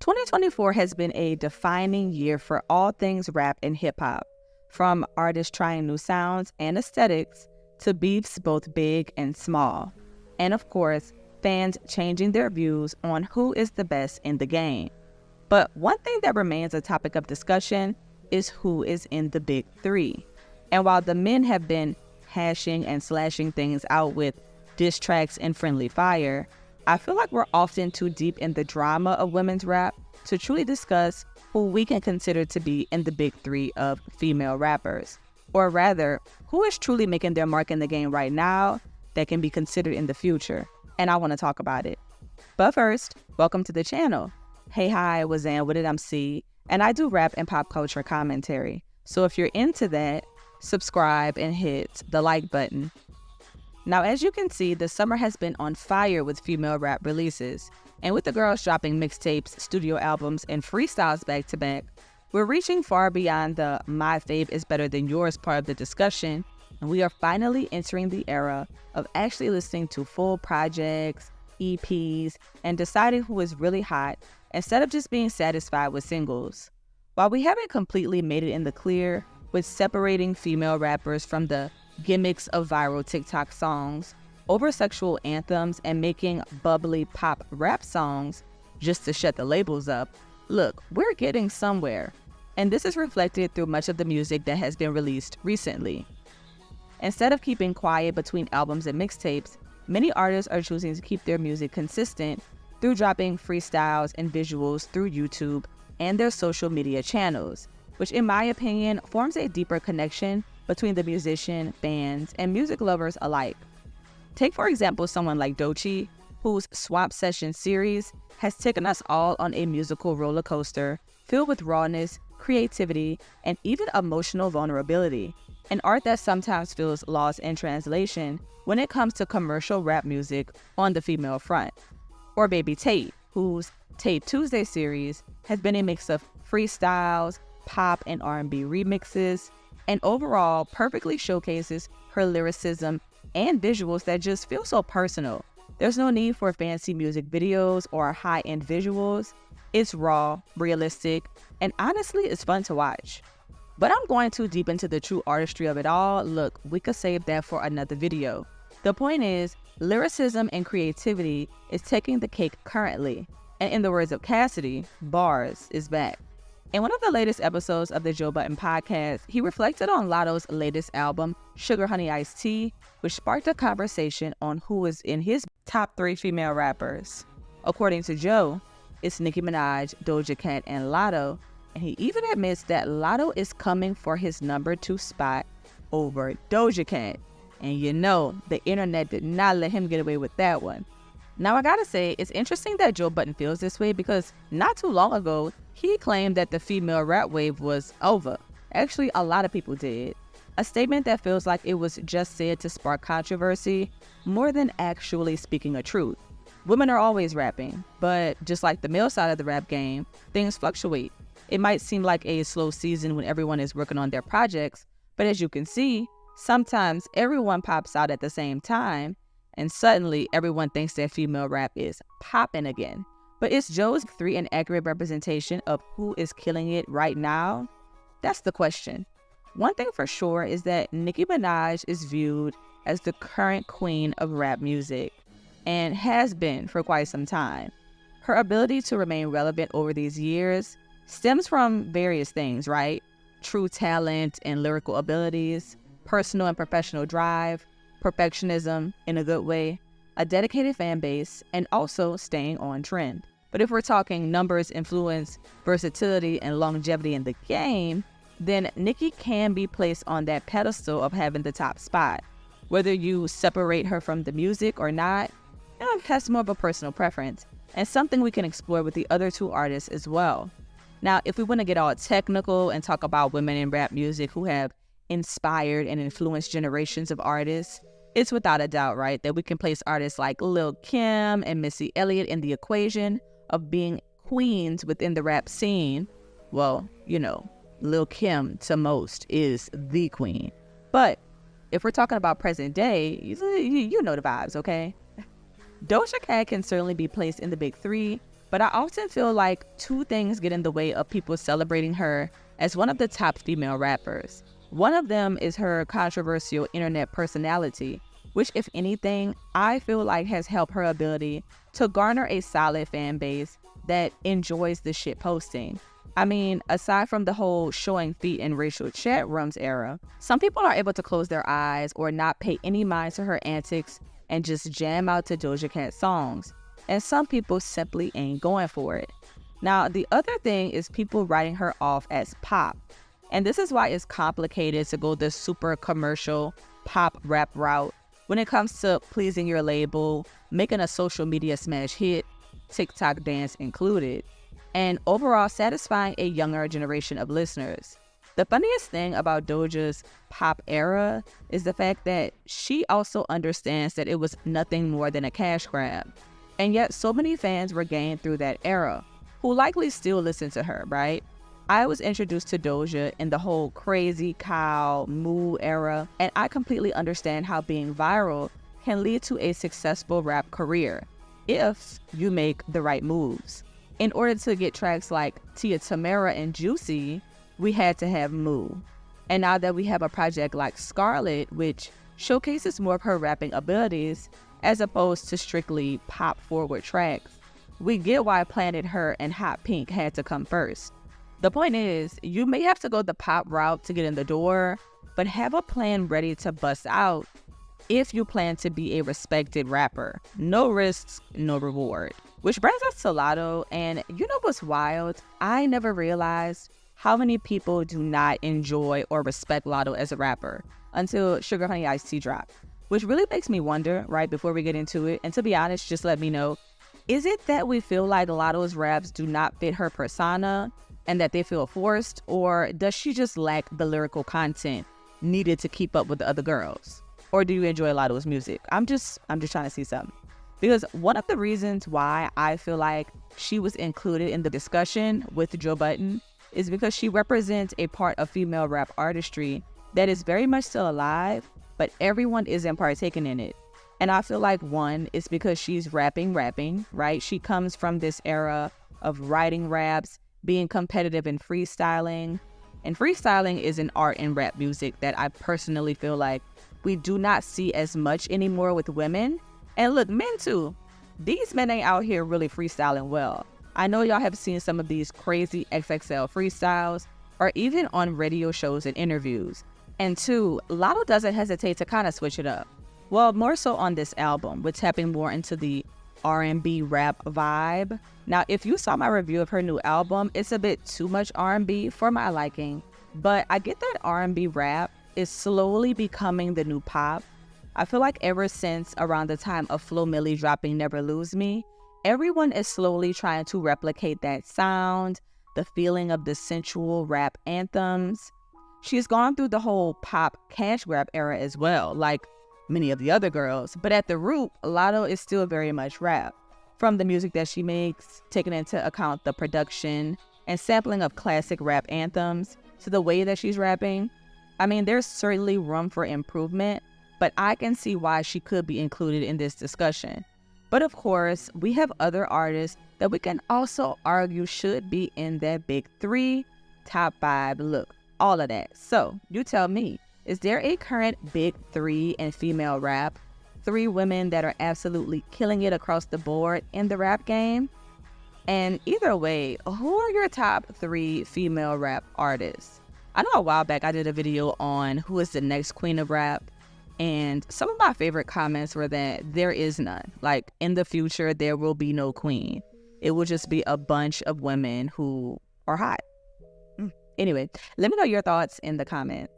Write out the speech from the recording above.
2024 has been a defining year for all things rap and hip-hop, from artists trying new sounds and aesthetics to beefs both big and small, and of course, fans changing their views on who is the best in the game. But one thing that remains a topic of discussion is who is in the big three. And while the men have been hashing and slashing things out with diss tracks and friendly fire, I feel like we're often too deep in the drama of women's rap to truly discuss who we can consider to be in the big three of female rappers. Or rather, who is truly making their mark in the game right now that can be considered in the future. And I want to talk about it. But first, welcome to the channel. Hey, hi, Wazan with it, I'm C, and I do rap and pop culture commentary. So if you're into that, subscribe and hit the like button. Now, as you can see, the summer has been on fire with female rap releases. And with the girls dropping mixtapes, studio albums, and freestyles back to back, we're reaching far beyond the my fave is better than yours part of the discussion, and we are finally entering the era of actually listening to full projects, EPs, and deciding who is really hot instead of just being satisfied with singles. While we haven't completely made it in the clear with separating female rappers from the gimmicks of viral TikTok songs, over-sexual anthems, and making bubbly pop rap songs just to shut the labels up, look, we're getting somewhere. And this is reflected through much of the music that has been released recently. Instead of keeping quiet between albums and mixtapes, many artists are choosing to keep their music consistent through dropping freestyles and visuals through YouTube and their social media channels, which in my opinion forms a deeper connection between the musician, bands, and music lovers alike. Take for example someone like Doja, whose Swamp Session series has taken us all on a musical roller coaster filled with rawness, creativity, and even emotional vulnerability, an art that sometimes feels lost in translation when it comes to commercial rap music on the female front. Or Baby Tate, whose Tate Tuesday series has been a mix of freestyles, pop and R&B remixes, and overall perfectly showcases her lyricism and visuals that just feel so personal. There's no need for fancy music videos or high-end visuals. It's raw, realistic, and honestly, it's fun to watch. But I'm going too deep into the true artistry of it all. Look, we could save that for another video. The point is, lyricism and creativity is taking the cake currently. And in the words of Cassidy, bars is back. In one of the latest episodes of the Joe Budden podcast, he reflected on Latto's latest album, Sugar Honey Iced Tea, which sparked a conversation on who is in his top 3 female rappers. According to Joe, it's Nicki Minaj, Doja Cat, and Latto, and he even admits that Latto is coming for his number 2 spot over Doja Cat. And you know, the internet did not let him get away with that one. Now I gotta say, it's interesting that Joe Budden feels this way because not too long ago, he claimed that the female rap wave was over. Actually, a lot of people did. A statement that feels like it was just said to spark controversy more than actually speaking a truth. Women are always rapping, but just like the male side of the rap game, things fluctuate. It might seem like a slow season when everyone is working on their projects, but as you can see, sometimes everyone pops out at the same time, and suddenly everyone thinks that female rap is popping again. But is Joe's 3 an accurate representation of who is killing it right now? That's the question. One thing for sure is that Nicki Minaj is viewed as the current queen of rap music, and has been for quite some time. Her ability to remain relevant over these years stems from various things, right? True talent and lyrical abilities, personal and professional drive, perfectionism in a good way, a dedicated fan base, and also staying on trend. But if we're talking numbers, influence, versatility, and longevity in the game, then Nicki can be placed on that pedestal of having the top spot. Whether you separate her from the music or not, that's more of a personal preference, and something we can explore with the other 2 artists as well. Now, if we want to get all technical and talk about women in rap music who have inspired and influenced generations of artists, it's without a doubt, right, that we can place artists like Lil' Kim and Missy Elliott in the equation of being queens within the rap scene. Well, you know, Lil' Kim to most is the queen. But if we're talking about present day, you know the vibes, okay? Doja Cat can certainly be placed in the big 3, But I often feel like two things get in the way of people celebrating her as one of the top female rappers. One of them is her controversial internet personality, which, if anything, I feel like has helped her ability to garner a solid fan base that enjoys the shit posting. I mean, aside from the whole showing feet in racial chat rooms era, some people are able to close their eyes or not pay any mind to her antics and just jam out to Doja Cat songs. And some people simply ain't going for it. Now, the other thing is people writing her off as pop. And this is why it's complicated to go the super commercial pop rap route when it comes to pleasing your label, making a social media smash hit, TikTok dance included, and overall satisfying a younger generation of listeners. The funniest thing about Doja's pop era is the fact that she also understands that it was nothing more than a cash grab. And yet so many fans were gained through that era, who likely still listen to her, right? I was introduced to Doja in the whole crazy cow moo era, and I completely understand how being viral can lead to a successful rap career if you make the right moves. In order to get tracks like Tia Tamara and Juicy, we had to have Moo. And now that we have a project like Scarlet, which showcases more of her rapping abilities as opposed to strictly pop-forward tracks, we get why Planet Her and Hot Pink had to come first. The point is, you may have to go the pop route to get in the door, but have a plan ready to bust out if you plan to be a respected rapper. No risks, no reward. Which brings us to Latto, and you know what's wild? I never realized how many people do not enjoy or respect Latto as a rapper until Sugar Honey Iced Tea dropped, which really makes me wonder, right before we get into it, and to be honest, just let me know, is it that we feel like Latto's raps do not fit her persona and that they feel forced, or does she just lack the lyrical content needed to keep up with the other girls? Or do you enjoy Latto's music? I'm just trying to see something. Because one of the reasons why I feel like she was included in the discussion with Joe Budden is because she represents a part of female rap artistry that is very much still alive, but everyone isn't partaking in it. And I feel like one is because she's rapping, right? She comes from this era of writing raps, being competitive in freestyling. And freestyling is an art in rap music that I personally feel like we do not see as much anymore with women. And look, men too. These men ain't out here really freestyling well. I know y'all have seen some of these crazy XXL freestyles or even on radio shows and interviews. And two, Latto doesn't hesitate to kind of switch it up. Well, more so on this album, with tapping more into the R&B rap vibe. Now, if you saw my review of her new album, it's a bit too much R&B for my liking, but I get that R&B rap is slowly becoming the new pop. I feel like ever since around the time of Flo Milli dropping Never Lose Me, everyone is slowly trying to replicate that sound, the feeling of the sensual rap anthems. She's gone through the whole pop cash grab era as well, like many of the other girls, but at the root, Latto is still very much rap. From the music that she makes, taking into account the production and sampling of classic rap anthems, to the way that she's rapping, I mean, there's certainly room for improvement, but I can see why she could be included in this discussion. But of course, we have other artists that we can also argue should be in that big three, top five, look, all of that. So you tell me, is there a current big three in female rap? 3 women that are absolutely killing it across the board in the rap game? And either way, who are your top 3 female rap artists? I know a while back I did a video on who is the next queen of rap, and some of my favorite comments were that there is none. Like, in the future, there will be no queen. It will just be a bunch of women who are hot. Anyway, let me know your thoughts in the comments.